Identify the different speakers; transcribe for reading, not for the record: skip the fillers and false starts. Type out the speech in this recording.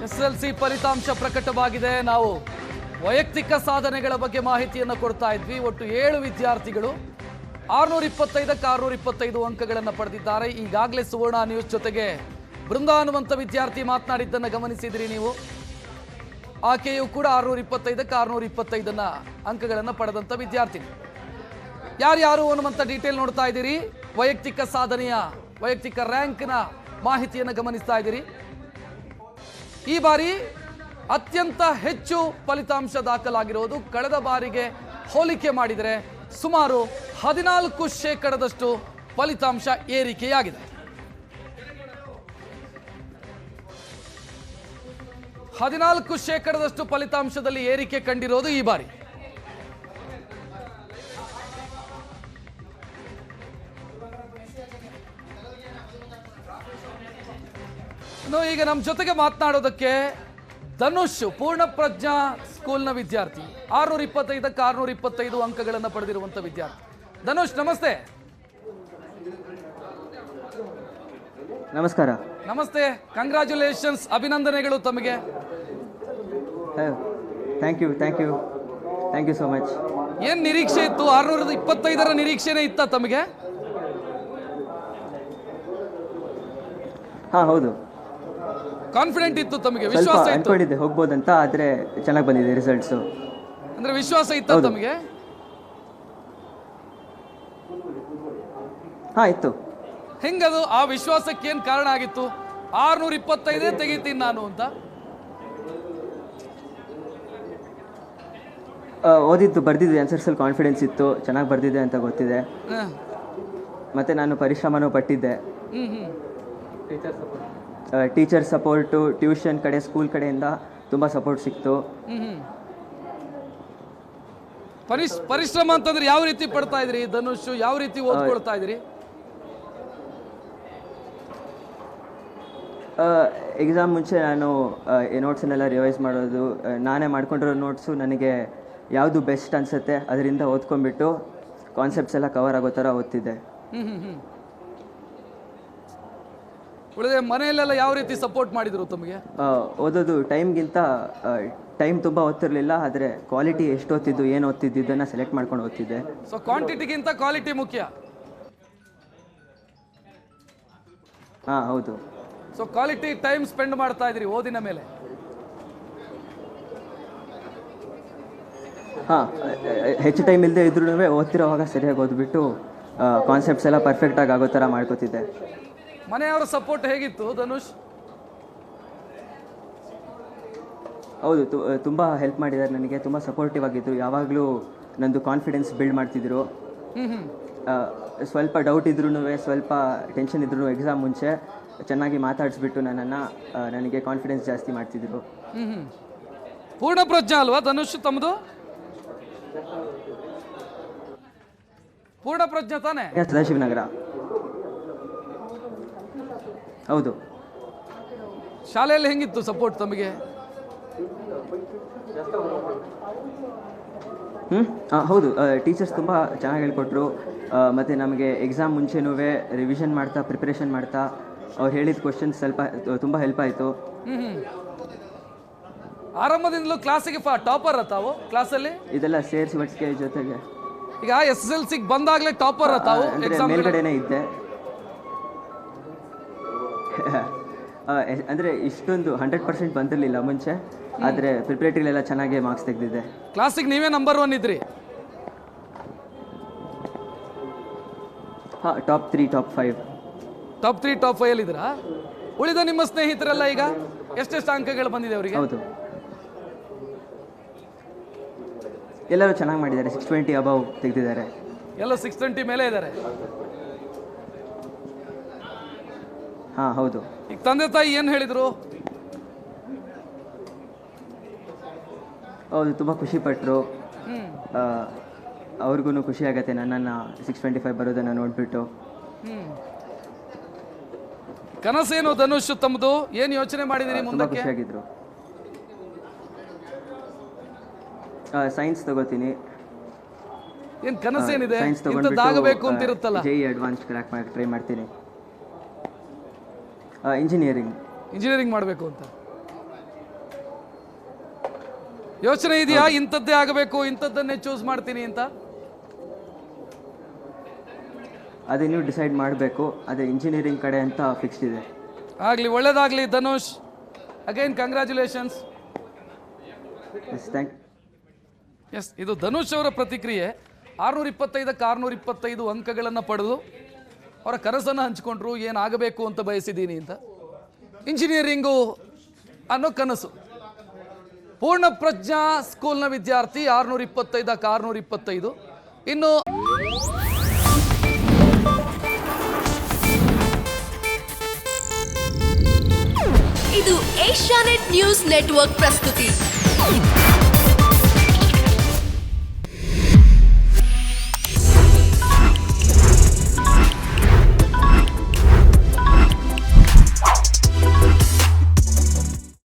Speaker 1: SSLC ಫಲಿತಾಂಶ ಪ್ರಕಟವಾಗಿದೆ. ನಾವು ವೈಯಕ್ತಿಕ ಸಾಧನೆಗಳ ಬಗ್ಗೆ ಮಾಹಿತಿಯನ್ನು ಕೊಡ್ತಾ ಇದ್ವಿ. ಒಟ್ಟು 7 ವಿದ್ಯಾರ್ಥಿಗಳು 625ಕ್ಕೆ 625 ಅಂಕಗಳನ್ನು ಪಡೆದಿದ್ದಾರೆ. ಈಗಾಗಲೇ ಸುವರ್ಣ ನ್ಯೂಸ್ ಜೊತೆಗೆ ಬೃಂದ ಅನ್ನುವಂಥ ವಿದ್ಯಾರ್ಥಿ ಮಾತನಾಡಿದ್ದನ್ನು ಗಮನಿಸಿದ್ರಿ ನೀವು. ಆಕೆಯು ಕೂಡ 625ಕ್ಕೆ 625 ಅಂಕಗಳನ್ನು ಪಡೆದಂಥ ವಿದ್ಯಾರ್ಥಿನಿ. ಯಾರ್ಯಾರು ಅನ್ನುವಂಥ ಡೀಟೇಲ್ ನೋಡ್ತಾ ಇದ್ದೀರಿ. ವೈಯಕ್ತಿಕ ಸಾಧನೆಯ ವೈಯಕ್ತಿಕ ರ್ಯಾಂಕ್ನ ಮಾಹಿತಿಯನ್ನು ಗಮನಿಸ್ತಾ ಇದ್ದೀರಿ. ಈ ಬಾರಿ ಅತ್ಯಂತ ಹೆಚ್ಚು ಫಲಿತಾಂಶ ದಾಖಲಾಗಿರೋದು ಕಳೆದ ಬಾರಿಗೆ ಹೋಲಿಕೆ ಮಾಡಿದರೆ ಸುಮಾರು 14% ಫಲಿತಾಂಶ ಏರಿಕೆಯಾಗಿದೆ. 14% ಫಲಿತಾಂಶದಲ್ಲಿ ಏರಿಕೆ ಕಂಡಿರೋದು ಈ ಬಾರಿ. ಈಗ ನಮ್ಮ ಜೊತೆಗೆ ಮಾತನಾಡೋದಕ್ಕೆ ಧನುಷ್ ಪೂರ್ಣಪ್ರಜ್ಞಾ ಸ್ಕೂಲ್ನ ವಿದ್ಯಾರ್ಥಿ, 625ಕ್ಕೆ 625 ಅಂಕಗಳನ್ನು ಪಡೆದಿರುವಂಥ ವಿದ್ಯಾರ್ಥಿ. ಧನುಷ್ ನಮಸ್ತೆ.
Speaker 2: ನಮಸ್ಕಾರ.
Speaker 1: ನಮಸ್ತೆ, ಕಂಗ್ರ್ಯಾಚುಲೇಷನ್ಸ್, ಅಭಿನಂದನೆಗಳು ತಮಗೆ.
Speaker 2: Thank you so much.
Speaker 1: ಏನು ನಿರೀಕ್ಷೆ ಇತ್ತು? 625ರ ನಿರೀಕ್ಷೆನೇ ಇತ್ತ ತಮಗೆ?
Speaker 2: ಹಾಂ ಹೌದು,
Speaker 1: ಕಾನ್ಫಿಡೆಂಟ್ ಇತ್ತು ತಮಗೆ? ವಿಶ್ವಾಸ ಇತ್ತು?
Speaker 2: ಅನ್ಕೊಂಡಿದ್ದೆ ಹೋಗ್ಬೋದಂತ, ಆದರೆ ಚೆನ್ನಾಗಿ ಬಂದಿದೆ ರಿಸಲ್ಟ್ಸು.
Speaker 1: ಅಂದ್ರೆ ವಿಶ್ವಾಸ ಇತ್ತ ತಮಗೆ?
Speaker 2: ಹಾಂ ಇತ್ತು.
Speaker 1: ಹೆಂಗದು? ಆ ವಿಶ್ವಾಸಕ್ಕೆ ಏನು ಕಾರಣ ಆಗಿತ್ತು? 625 ತೆಗಿತೀನಿ ನಾನು ಅಂತ
Speaker 2: ಓದಿದ್ದು ಬರ್ದಿದ್ದೆ, ಆನ್ಸರ್ಸಲ್ಲಿ ಕಾನ್ಫಿಡೆನ್ಸ್ ಇತ್ತು, ಚೆನ್ನಾಗಿ ಬರ್ದಿದೆ ಅಂತ ಗೊತ್ತಿದೆ. ಮತ್ತು ನಾನು ಪರಿಶ್ರಮನೂ ಪಟ್ಟಿದ್ದೆ. ಟೀಚರ್ ಸಪೋರ್ಟು, ಟ್ಯೂಷನ್ ಕಡೆ, ಸ್ಕೂಲ್ ಕಡೆಯಿಂದ ತುಂಬ ಸಪೋರ್ಟ್ ಸಿಕ್ತು.
Speaker 1: ಪರಿಶ್ರಮ ಅಂತಂದ್ರೆ ಯಾವ ರೀತಿ ಪಡ್ತಾ ಇದ್ರಿ ಧನುಷ್? ಯಾವ ರೀತಿ ಓದ್ಕೊಳ್ತಾ ಇದ್ರಿ?
Speaker 2: ಎಕ್ಸಾಮ್ ಮುಂಚೆ ನಾನು ನೋಟ್ಸನ್ನೆಲ್ಲ ರಿವೈಸ್ ಮಾಡೋದು, ನಾನೇ ಮಾಡ್ಕೊಂಡಿರೋ ನೋಟ್ಸು ನನಗೆ ಯಾವುದು ಬೆಸ್ಟ್ ಅನಿಸುತ್ತೆ ಅದರಿಂದ ಓದ್ಕೊಂಡ್ಬಿಟ್ಟು ಕಾನ್ಸೆಪ್ಟ್ಸ್ ಎಲ್ಲ ಕವರ್ ಆಗೋ ಥರ ಓದ್ತಿದ್ದೆ.
Speaker 1: ಉಳಿದ ಮನೆಯಲ್ಲೆಲ್ಲ ಯಾವ ರೀತಿ ಸಪೋರ್ಟ್ ಮಾಡಿದ್ರು ತಮಗೆ?
Speaker 2: ಓದೋದು ಟೈಮ್ ತುಂಬ ಓದ್ತಿರ್ಲಿಲ್ಲ, ಆದರೆ ಕ್ವಾಲಿಟಿ ಎಷ್ಟು ಓದ್ತಿದ್ದು, ಏನು ಓದ್ತಿದ್ದು ಇದನ್ನು ಸೆಲೆಕ್ಟ್ ಮಾಡ್ಕೊಂಡು ಓದ್ತಿದ್ದೆ.
Speaker 1: ಸೊ ಕ್ವಾಂಟಿಟಿಗಿಂತ ಕ್ವಾಲಿಟಿ ಮುಖ್ಯ.
Speaker 2: ಹಾಂ ಹೌದು.
Speaker 1: ಸೊ ಕ್ವಾಲಿಟಿ ಟೈಮ್ ಸ್ಪೆಂಡ್ ಮಾಡ್ತಾ ಇದ್ರಿ ಓದಿನ ಮೇಲೆ?
Speaker 2: ಹಾಂ, ಹೆಚ್ಚು ಟೈಮ್ ಇಲ್ಲದೆ ಇದ್ರೂ ಓದ್ತಿರೋವಾಗ ಸರಿಯಾಗಿ ಓದ್ಬಿಟ್ಟು ಕಾನ್ಸೆಪ್ಟ್ಸ್ ಎಲ್ಲ ಪರ್ಫೆಕ್ಟಾಗಿ ಆಗೋ ಥರ ಮಾಡ್ಕೋತಿದ್ದೆ.
Speaker 1: ಮನೆಯವರ ಸಪೋರ್ಟ್ ಹೇಗಿತ್ತು ಧನುಷ್?
Speaker 2: ಹೌದು, ತುಂಬ ಹೆಲ್ಪ್ ಮಾಡಿದ್ದಾರೆ ನನಗೆ, ತುಂಬ ಸಪೋರ್ಟಿವ್ ಆಗಿದ್ದರು. ಯಾವಾಗಲೂ ನಂದು ಕಾನ್ಫಿಡೆನ್ಸ್ ಬಿಲ್ಡ್ ಮಾಡ್ತಿದ್ರು. ಸ್ವಲ್ಪ ಡೌಟ್ ಇದ್ರೂ, ಸ್ವಲ್ಪ ಟೆನ್ಷನ್ ಇದ್ರೂ ಎಕ್ಸಾಮ್ ಮುಂಚೆ ಚೆನ್ನಾಗಿ ಮಾತಾಡಿಸ್ಬಿಟ್ಟು ನನಗೆ ಕಾನ್ಫಿಡೆನ್ಸ್ ಜಾಸ್ತಿ ಮಾಡ್ತಿದ್ರು.
Speaker 1: ಪೂರ್ಣಪ್ರಜ್ಞಾ ಅಲ್ವಾ ಧನುಷ್ ತಮ್ಮದು? ಪೂರ್ಣಪ್ರಜ್ಞಾ ತಾನೇ?
Speaker 2: ಸದಾಶಿವನಗರ. ಹೌದು.
Speaker 1: ಶಾಲೆಯಲ್ಲಿ ಹೆಂಗಿತ್ತು ಸಪೋರ್ಟ್ ತಮಗೆ?
Speaker 2: ಹೌದು, ಟೀಚರ್ಸ್ ತುಂಬ ಚೆನ್ನಾಗಿ ಹೇಳ್ಕೊಟ್ರು. ಮತ್ತು ನಮಗೆ ಎಕ್ಸಾಮ್ ಮುಂಚೆನೂ ರಿವಿಷನ್ ಮಾಡ್ತಾ, ಪ್ರಿಪ್ರೇಷನ್ ಮಾಡ್ತಾ ಅವ್ರು ಹೇಳಿದ ಕ್ವಶನ್ಸ್ ತುಂಬ ಹೆಲ್ಪ್ ಆಯಿತು.
Speaker 1: ಆರಂಭದಿಂದಲೂ ಕ್ಲಾಸಿಗೆ ಟಾಪರ್ ತಾವು ಕ್ಲಾಸಲ್ಲಿ?
Speaker 2: ಇದೆಲ್ಲ ಸೇರಿಸಿ ಒಟ್ಟಿಗೆ ಜೊತೆಗೆ.
Speaker 1: ಈಗ SSLCಗೆ ಬಂದಾಗಲೇ ಟಾಪರ್ ತಾವು?
Speaker 2: ಮೇಲ್ಗಡೆನೇ ಇದ್ದೆ. ಅಂದರೆ ಇಷ್ಟೊಂದು 100% ಬಂದಿರಲಿಲ್ಲ ಮುಂಚೆ, ಆದರೆ ಪ್ರಿಪ್ರೇಟರಿಲೆಲ್ಲ ಚೆನ್ನಾಗಿ ಮಾರ್ಕ್ಸ್ ತೆಗೆದಿದ್ದೆ.
Speaker 1: ಕ್ಲಾಸಿಗೆ ನೀವೇ ನಂಬರ್ 1 ಇದ್ರಿ?
Speaker 2: ಹಾಂ, ಟಾಪ್ 3, ಟಾಪ್ 5.
Speaker 1: ಟಾಪ್ 3, ಟಾಪ್ 5 ಅಲ್ಲಿ ಇದ್ರಾ? ಉಳಿದ ನಿಮ್ಮ ಸ್ನೇಹಿತರೆಲ್ಲ ಈಗ ಎಷ್ಟೆಷ್ಟು ಅಂಕಗಳು ಬಂದಿದೆ ಅವರಿಗೆ?
Speaker 2: ಹೌದು, ಎಲ್ಲರೂ ಚೆನ್ನಾಗಿ ಮಾಡಿದ್ದಾರೆ. 620 ಅಬೌವ್ ತೆಗೆದಿದ್ದಾರೆ.
Speaker 1: ಎಲ್ಲ 620 ಮೇಲೆ ಇದ್ದಾರೆ.
Speaker 2: ಹಾಂ ಹೌದು.
Speaker 1: ಈಗ ತಂದೆ ತಾಯಿ ಏನು ಹೇಳಿದರು?
Speaker 2: ಹೌದು, ತುಂಬ ಖುಷಿಪಟ್ಟರು. ಅವ್ರಿಗೂ ಖುಷಿ ಆಗುತ್ತೆ ನನ್ನನ್ನು 625 ಬರೋದನ್ನು ನೋಡಿಬಿಟ್ಟು.
Speaker 1: ಕನಸೇನು ಧನುಷ್ ತಮ್ಮದು? ಏನು ಯೋಚನೆ ಮಾಡಿದಿರಿ ಮುಂದಕ್ಕೆ?
Speaker 2: ಖುಷಿಯಾಗಿದ್ರು. ಸೈನ್ಸ್ ತಗೋತೀನಿ.
Speaker 1: ಏನು ಕನಸೇನಿದೆ?
Speaker 2: ಸೈನ್ಸ್
Speaker 1: ತಗೊಂಡು ಅಂತಿರುತ್ತಲ್ಲ,
Speaker 2: JEE ಅಡ್ವಾನ್ಸ್ ಕ್ರ್ಯಾಕ್ ಮಾಡಿ ಟ್ರೈ ಮಾಡ್ತೀನಿ. ಇಂಜಿನಿಯರಿಂಗ್
Speaker 1: ಮಾಡಬೇಕು ಅಂತ. ಯೋಚನೆ ಇದೆಯಾ ಇಂಥದ್ದೇ ಆಗಬೇಕು ಇಂಥದ್ದನ್ನೇ ಚೂಸ್ ಮಾಡ್ತೀನಿ ಅಂತ?
Speaker 2: ಅದಿನ್ನೂ ಡಿಸೈಡ್ ಮಾಡಬೇಕು. ಅದೇ ಇಂಜಿನಿಯರಿಂಗ್ ಕಡೆ ಅಂತ ಫಿಕ್ಸ್ಡ್ ಇದೆ.
Speaker 1: ಆಗಲಿ, ಒಳ್ಳೇದಾಗಲಿ Dhanush. Again congratulations.
Speaker 2: Yes, thank you.
Speaker 1: Yes, ಇದು ಧನುಷ್ ಅವರ ಪ್ರತಿಕ್ರಿಯೆ. 625ಕ್ಕೆ 625 ಅಂಕಗಳನ್ನು ಪಡೆದು ಅವರ ಕನಸನ್ನು ಹಂಚಿಕೊಂಡ್ರು. ಏನಾಗಬೇಕು ಅಂತ ಬಯಸಿದ್ದೀನಿ ಅಂತ. ಇಂಜಿನಿಯರಿಂಗು ಅನ್ನೋ ಕನಸು. ಪೂರ್ಣ ಪ್ರಜ್ಞಾ ಸ್ಕೂಲ್ನ ವಿದ್ಯಾರ್ಥಿ 625ಕ್ಕೆ 625. ಇನ್ನು
Speaker 3: ಇದು ಏಷ್ಯಾನೆಟ್ ನ್ಯೂಸ್ ನೆಟ್ವರ್ಕ್ ಪ್ರಸ್ತುತಿ.